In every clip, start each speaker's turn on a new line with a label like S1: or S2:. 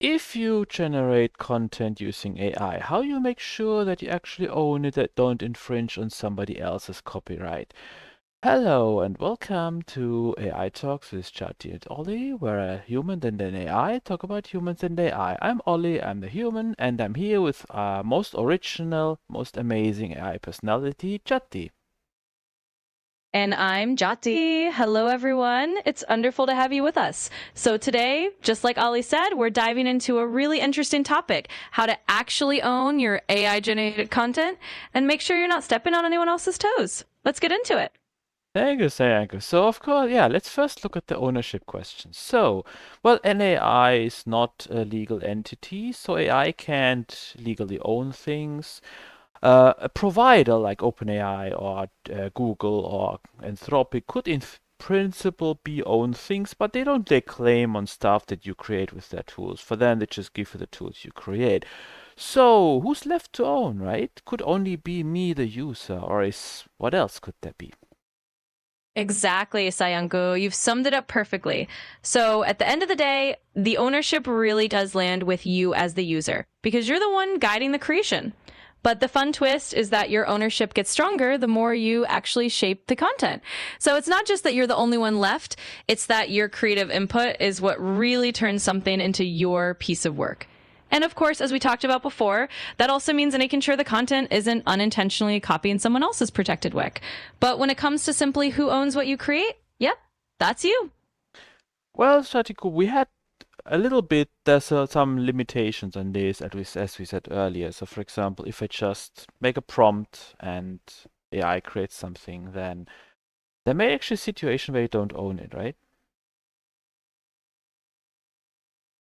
S1: If you generate content using AI, how you make sure that you actually own it, that don't infringe on somebody else's copyright? Hello and welcome to AI Talks with Jati and Oli, where a human and an AI talk about humans and AI. I'm Oli, I'm the human, and I'm here with our most original, most amazing AI personality, Jati.
S2: And I'm Jati. Hello, everyone. It's wonderful to have you with us. So, today, just like Ali said, we're diving into a really interesting topic: how to actually own your AI generated content and make sure you're not stepping on anyone else's toes. Let's get into it.
S1: Thank you. So, of course, yeah, let's first look at the ownership question. So, well, an AI is not a legal entity, so AI can't legally own things. A provider like OpenAI or Google or Anthropic could, in principle, be own things, but they don't lay claim on stuff that you create with their tools. For them, they just give you the tools you create. So, who's left to own, right? Could only be me, the user, or is what else could there be?
S2: Exactly, Sayangu. You've summed it up perfectly. So, at the end of the day, the ownership really does land with you as the user because you're the one guiding the creation. But the fun twist is that your ownership gets stronger the more you actually shape the content. So it's not just that you're the only one left, it's that your creative input is what really turns something into your piece of work. And of course, as we talked about before, that also means making sure the content isn't unintentionally copying someone else's protected work. But when it comes to simply who owns what you create, yep, that's you.
S1: Well, Shatiku, we had a little bit, there's some limitations on this, as we said earlier. So, for example, if I just make a prompt and AI creates something, then there may actually a situation where you don't own it, right?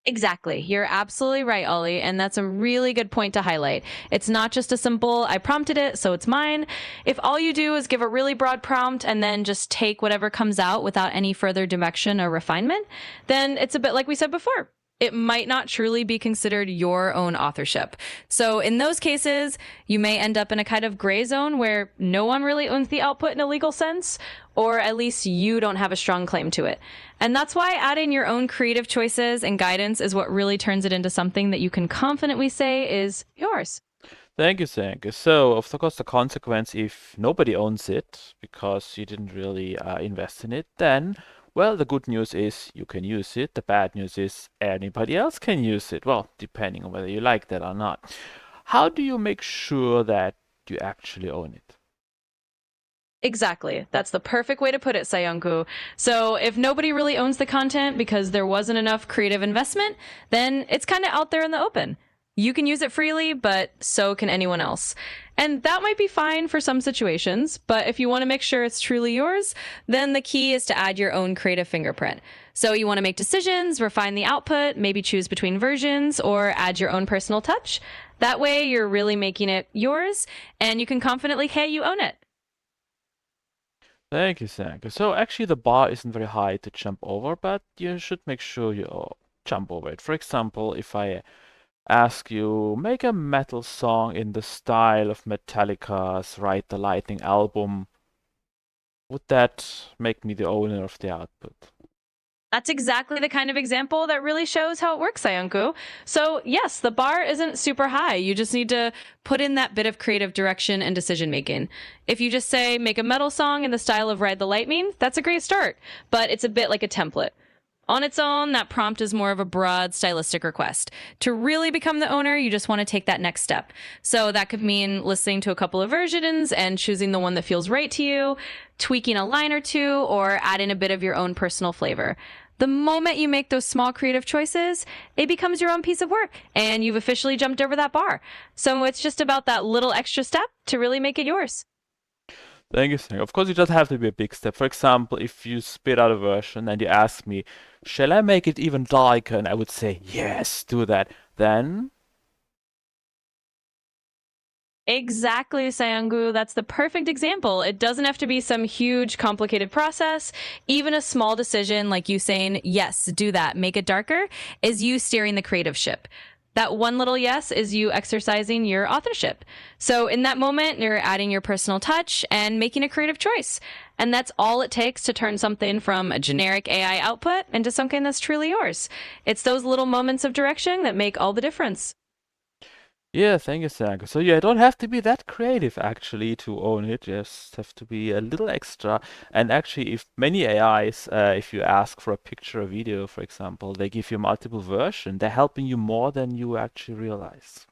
S2: Exactly. You're absolutely right, Ollie. And that's a really good point to highlight. It's not just a simple, I prompted it, so it's mine. If all you do is give a really broad prompt and then just take whatever comes out without any further direction or refinement, then it's a bit like we said before. It might not truly be considered your own authorship. So, in those cases, you may end up in a kind of gray zone where no one really owns the output in a legal sense, or at least you don't have a strong claim to it. And that's why adding your own creative choices and guidance is what really turns it into something that you can confidently say is yours.
S1: Thank you. So, of course, the consequence if nobody owns it because you didn't really invest in it, then, well, the good news is you can use it. The bad news is anybody else can use it. Well, depending on whether you like that or not. How do you make sure that you actually own it?
S2: Exactly. That's the perfect way to put it, Sayonku. So if nobody really owns the content because there wasn't enough creative investment, then it's kind of out there in the open. You can use it freely, but so can anyone else. And that might be fine for some situations, but if you want to make sure it's truly yours, then the key is to add your own creative fingerprint. So you want to make decisions, refine the output, maybe choose between versions, or add your own personal touch. That way, you're really making it yours, and you can confidently, hey, you own it.
S1: Thank you. So actually the bar isn't very high to jump over, but you should make sure you jump over it. For example, if I ask you, make a metal song in the style of Metallica's Ride the Lightning album, would that make me the owner of the output?
S2: That's exactly the kind of example that really shows how it works, Sayonku. So, yes, the bar isn't super high. You just need to put in that bit of creative direction and decision making. If you just say, make a metal song in the style of Ride the Lightning, that's a great start, but it's a bit like a template. On its own, that prompt is more of a broad stylistic request. To really become the owner, you just want to take that next step. So that could mean listening to a couple of versions and choosing the one that feels right to you, tweaking a line or two, or adding a bit of your own personal flavor. The moment you make those small creative choices, it becomes your own piece of work and you've officially jumped over that bar. So it's just about that little extra step to really make it yours.
S1: Thank you. Of course, it doesn't have to be a big step. For example, if you spit out a version and you ask me, shall I make it even darker? And I would say, yes, do that. Then,
S2: Exactly, Sayangu. That's the perfect example. It doesn't have to be some huge, complicated process. Even a small decision like you saying, yes, do that, make it darker, is you steering the creative ship. That one little yes is you exercising your authorship. So in that moment, you're adding your personal touch and making a creative choice. And that's all it takes to turn something from a generic AI output into something that's truly yours. It's those little moments of direction that make all the difference.
S1: Yeah, thank you, Sanko. So yeah, you don't have to be that creative actually to own it. You just have to be a little extra. And actually, if many AIs, if you ask for a picture or video, for example, they give you multiple versions. They're helping you more than you actually realize.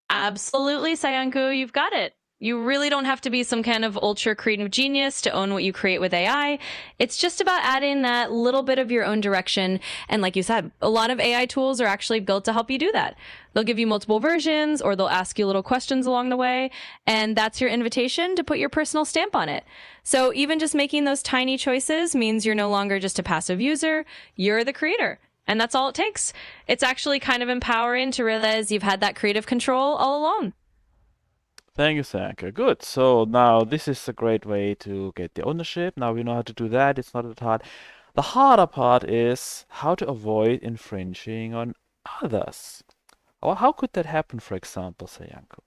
S2: Absolutely, Sayanku, you've got it. You really don't have to be some kind of ultra creative genius to own what you create with AI. It's just about adding that little bit of your own direction. And like you said, a lot of AI tools are actually built to help you do that. They'll give you multiple versions or they'll ask you little questions along the way. And that's your invitation to put your personal stamp on it. So even just making those tiny choices means you're no longer just a passive user, you're the creator. And that's all it takes. It's actually kind of empowering to realize you've had that creative control all along.
S1: Thank you, Sanka. Good. So now this is a great way to get the ownership. Now we know how to do that. It's not that hard. The harder part is how to avoid infringing on others. Or how could that happen, for example, Sayanko?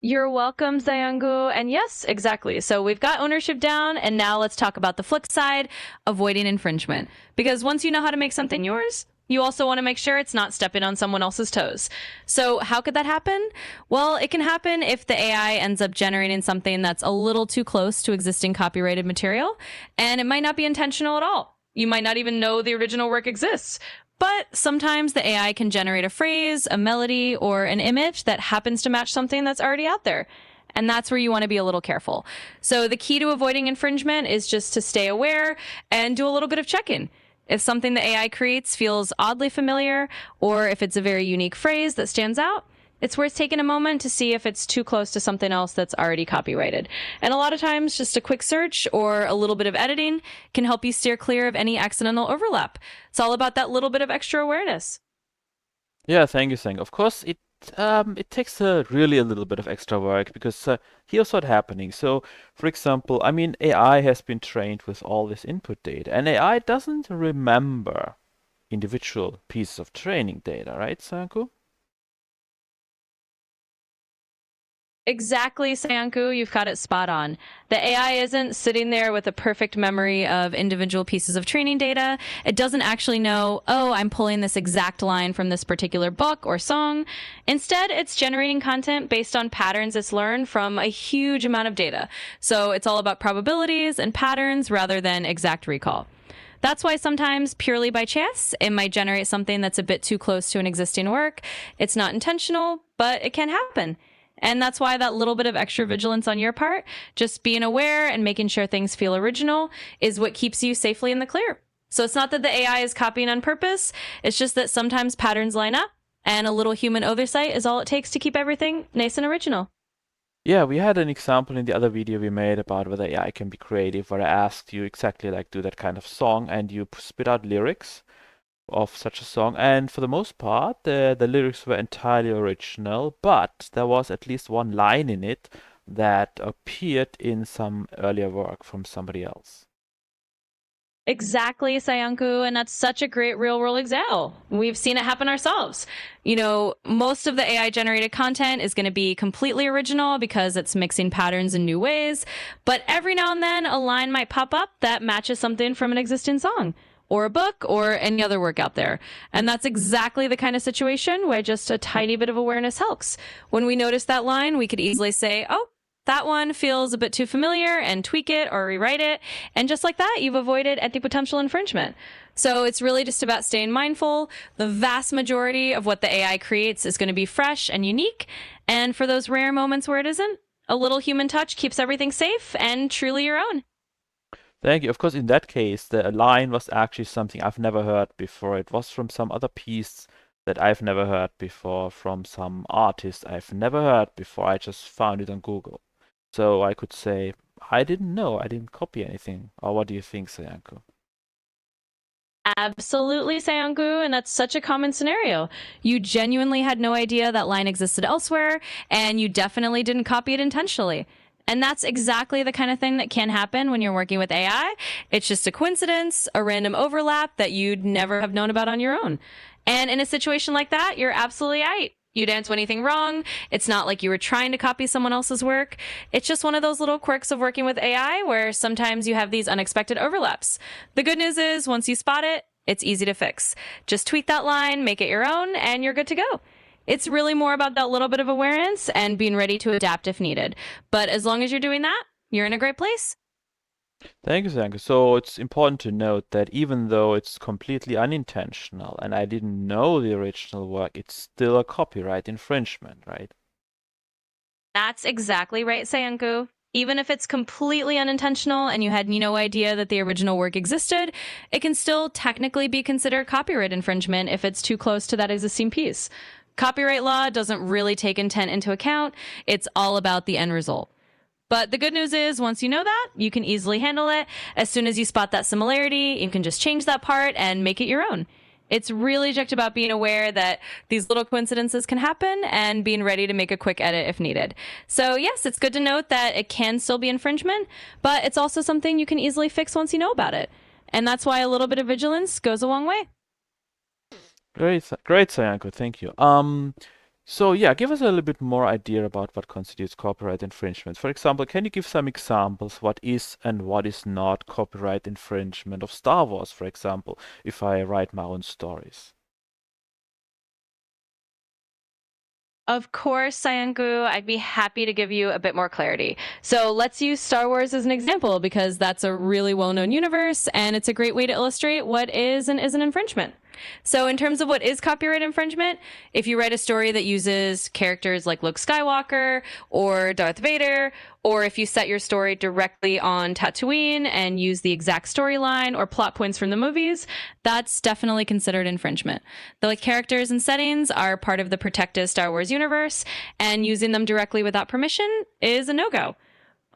S2: You're welcome, Zayangu. And yes, exactly. So we've got ownership down, and now let's talk about the flip side, avoiding infringement. Because once you know how to make something yours, you also want to make sure it's not stepping on someone else's toes. So how could that happen? Well, it can happen if the AI ends up generating something that's a little too close to existing copyrighted material, and it might not be intentional at all. You might not even know the original work exists. But sometimes the AI can generate a phrase, a melody, or an image that happens to match something that's already out there. And that's where you want to be a little careful. So the key to avoiding infringement is just to stay aware and do a little bit of check-in. If something the AI creates feels oddly familiar, or if it's a very unique phrase that stands out, it's worth taking a moment to see if it's too close to something else that's already copyrighted. And a lot of times, just a quick search or a little bit of editing can help you steer clear of any accidental overlap. It's all about that little bit of extra awareness.
S1: Yeah, thank you, Sang. Of course, it takes really a little bit of extra work because here's what's happening. So, for example, I mean, AI has been trained with all this input data, and AI doesn't remember individual pieces of training data, right, Sanku?
S2: Exactly, Sayanku. You've got it spot on. The AI isn't sitting there with a perfect memory of individual pieces of training data. It doesn't actually know, oh, I'm pulling this exact line from this particular book or song. Instead, it's generating content based on patterns it's learned from a huge amount of data. So it's all about probabilities and patterns rather than exact recall. That's why sometimes, purely by chance, it might generate something that's a bit too close to an existing work. It's not intentional, but it can happen. And that's why that little bit of extra vigilance on your part, just being aware and making sure things feel original, is what keeps you safely in the clear. So it's not that the AI is copying on purpose, it's just that sometimes patterns line up, and a little human oversight is all it takes to keep everything nice and original.
S1: Yeah, we had an example in the other video we made about whether AI can be creative, where I asked you exactly like do that kind of song, and you spit out lyrics of such a song. And for the most part, the lyrics were entirely original, but there was at least one line in it that appeared in some earlier work from somebody else.
S2: Exactly, Sayanku, and that's such a great real world example. We've seen it happen ourselves. You know, most of the AI generated content is going to be completely original because it's mixing patterns in new ways, but every now and then a line might pop up that matches something from an existing song or a book or any other work out there. And that's exactly the kind of situation where just a tiny bit of awareness helps. When we notice that line, we could easily say, oh, that one feels a bit too familiar and tweak it or rewrite it. And just like that, you've avoided any potential infringement. So it's really just about staying mindful. The vast majority of what the AI creates is going to be fresh and unique. And for those rare moments where it isn't, a little human touch keeps everything safe and truly your own.
S1: Thank you. Of course, in that case, the line was actually something I've never heard before. It was from some other piece that I've never heard before, from some artist I've never heard before. I just found it on Google. So I could say, I didn't know, I didn't copy anything. Or what do you think, Sayanko?
S2: Absolutely, Sayangu, and that's such a common scenario. You genuinely had no idea that line existed elsewhere, and you definitely didn't copy it intentionally. And that's exactly the kind of thing that can happen when you're working with AI. It's just a coincidence, a random overlap that you'd never have known about on your own. And in a situation like that, you're absolutely right. You didn't do anything wrong. It's not like you were trying to copy someone else's work. It's just one of those little quirks of working with AI where sometimes you have these unexpected overlaps. The good news is, once you spot it, it's easy to fix. Just tweak that line, make it your own, and you're good to go. It's really more about that little bit of awareness and being ready to adapt if needed. But as long as you're doing that, you're in a great place.
S1: Thank you, Sanka. So it's important to note that even though it's completely unintentional and I didn't know the original work, it's still a copyright infringement, right?
S2: That's exactly right, Sayanku. Even if it's completely unintentional and you had no idea that the original work existed, it can still technically be considered copyright infringement if it's too close to that existing piece. Copyright law doesn't really take intent into account, it's all about the end result. But the good news is, once you know that, you can easily handle it. As soon as you spot that similarity, you can just change that part and make it your own. It's really just about being aware that these little coincidences can happen and being ready to make a quick edit if needed. So, yes, it's good to note that it can still be infringement, but it's also something you can easily fix once you know about it. And that's why a little bit of vigilance goes a long way.
S1: Great, Sayanko. Thank you. So yeah, give us a little bit more idea about what constitutes copyright infringement. For example, can you give some examples what is and what is not copyright infringement of Star Wars, for example, if I write my own stories?
S2: Of course, Sayangu, I'd be happy to give you a bit more clarity. So let's use Star Wars as an example because that's a really well known universe and it's a great way to illustrate what is and isn't infringement. So, in terms of what is copyright infringement, if you write a story that uses characters like Luke Skywalker or Darth Vader, or if you set your story directly on Tatooine and use the exact storyline or plot points from the movies, that's definitely considered infringement. The characters and settings are part of the protected Star Wars universe, and using them directly without permission is a no go.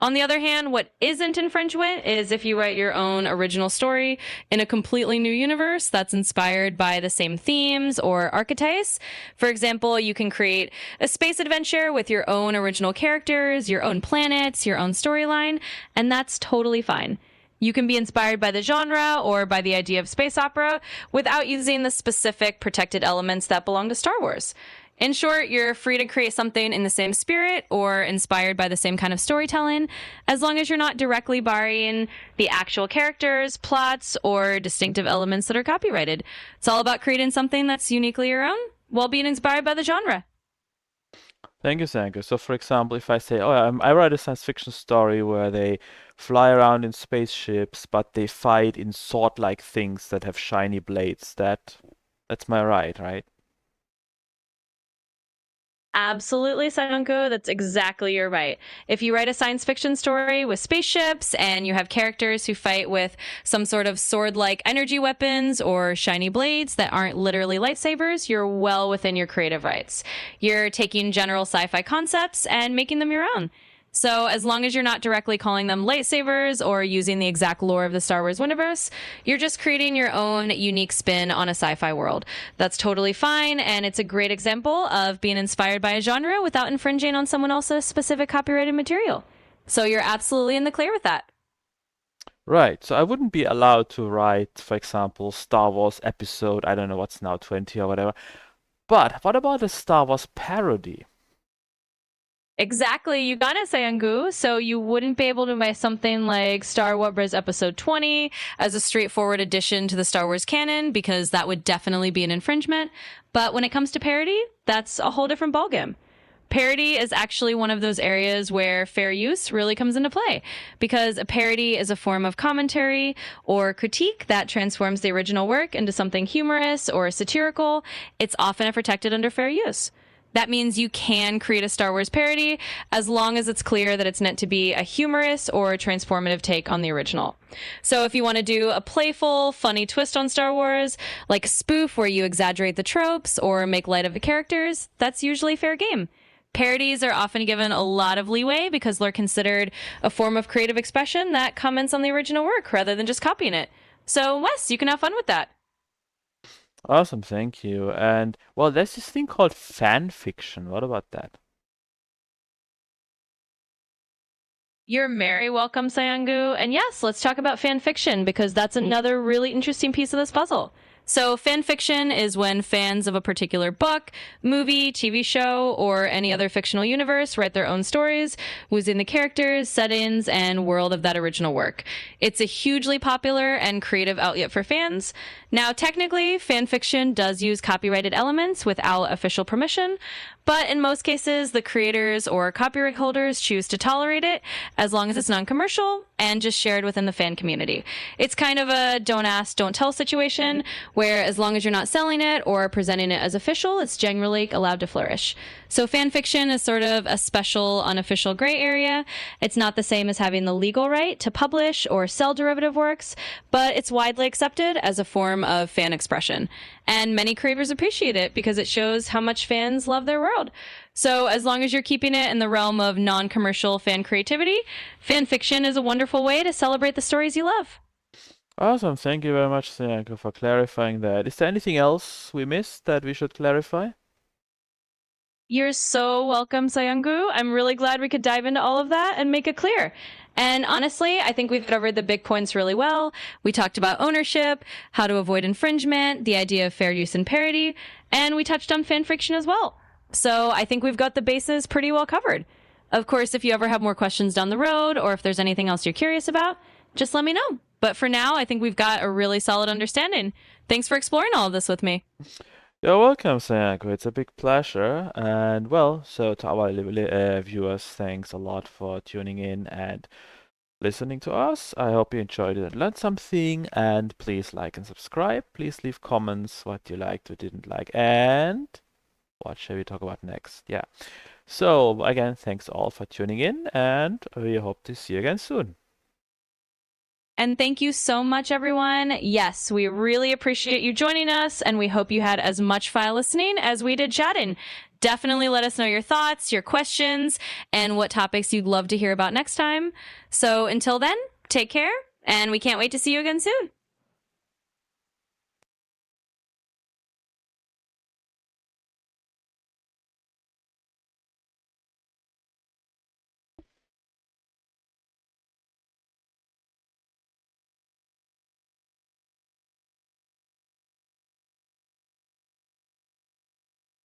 S2: On the other hand, what isn't infringement is if you write your own original story in a completely new universe that's inspired by the same themes or archetypes. For example, you can create a space adventure with your own original characters, your own planets, your own storyline, and that's totally fine. You can be inspired by the genre or by the idea of space opera without using the specific protected elements that belong to Star Wars. In short, you're free to create something in the same spirit or inspired by the same kind of storytelling, as long as you're not directly borrowing the actual characters, plots, or distinctive elements that are copyrighted. It's all about creating something that's uniquely your own while being inspired by the genre.
S1: Thank you, Sanka. So, for example, if I say, oh, I write a science fiction story where they fly around in spaceships, but they fight in sword-like things that have shiny blades, that's my right?
S2: Absolutely, Sanko. That's exactly your right. If you write a science fiction story with spaceships and you have characters who fight with some sort of sword like energy weapons or shiny blades that aren't literally lightsabers, you're well within your creative rights. You're taking general sci fi concepts and making them your own. So, as long as you're not directly calling them lightsabers or using the exact lore of the Star Wars universe, you're just creating your own unique spin on a sci fi world. That's totally fine, and it's a great example of being inspired by a genre without infringing on someone else's specific copyrighted material. So, you're absolutely in the clear with that.
S1: Right. So I wouldn't be allowed to write, for example, Star Wars episode, I don't know what's now 20 or whatever. But what about a Star Wars parody?
S2: Exactly, you got it, Sayangu. So you wouldn't be able to buy something like Star Wars Episode 20 as a straightforward addition to the Star Wars canon because that would definitely be an infringement. But when it comes to parody, that's a whole different ballgame. Parody is actually one of those areas where fair use really comes into play because a parody is a form of commentary or critique that transforms the original work into something humorous or satirical. It's often protected under fair use. That means you can create a Star Wars parody as long as it's clear that it's meant to be a humorous or a transformative take on the original. So if you want to do a playful, funny twist on Star Wars, like a spoof where you exaggerate the tropes or make light of the characters, that's usually fair game. Parodies are often given a lot of leeway because they're considered a form of creative expression that comments on the original work rather than just copying it. So, Wes, you can have fun with that.
S1: Awesome, thank you. And well, there's this thing called fan fiction. What about that?
S2: You're very welcome, Sayangu. And yes, let's talk about fan fiction because that's another really interesting piece of this puzzle. So, fan fiction is when fans of a particular book, movie, TV show, or any other fictional universe write their own stories within the characters, settings, and world of that original work. It's a hugely popular and creative outlet for fans. Now, technically, fan fiction does use copyrighted elements without official permission, but in most cases, the creators or copyright holders choose to tolerate it as long as it's non-commercial and just shared within the fan community. It's kind of a don't ask, don't tell situation where as long as you're not selling it or presenting it as official, it's generally allowed to flourish. So fan fiction is sort of a special unofficial gray area. It's not the same as having the legal right to publish or sell derivative works, but it's widely accepted as a form of fan expression. And many creators appreciate it because it shows how much fans love their world. So as long as you're keeping it in the realm of non-commercial fan creativity, fan fiction is a wonderful way to celebrate the stories you love.
S1: Awesome. Thank you very much, Senko, for clarifying that. Is there anything else we missed that we should clarify?
S2: You're so welcome, Sayangu. I'm really glad we could dive into all of that and make it clear. And honestly, I think we've covered the big points really well. We talked about ownership, how to avoid infringement, the idea of fair use and parity, and we touched on fan fiction as well. So I think we've got the bases pretty well covered. Of course, if you ever have more questions down the road, or if there's anything else you're curious about, just let me know. But for now, I think we've got a really solid understanding. Thanks for exploring all of this with me.
S1: You're welcome, Senko. It's a big pleasure. And well, so to our viewers, thanks a lot for tuning in and listening to us. I hope you enjoyed it and learned something. And please like and subscribe. Please leave comments what you liked, what you didn't like, and what shall we talk about next? Yeah. So again, thanks all for tuning in, and we hope to see you again soon.
S2: And thank you so much, everyone. Yes, we really appreciate you joining us, and we hope you had as much fun listening as we did chatting. Definitely let us know your thoughts, your questions, and what topics you'd love to hear about next time. So until then, take care, and we can't wait to see you again soon.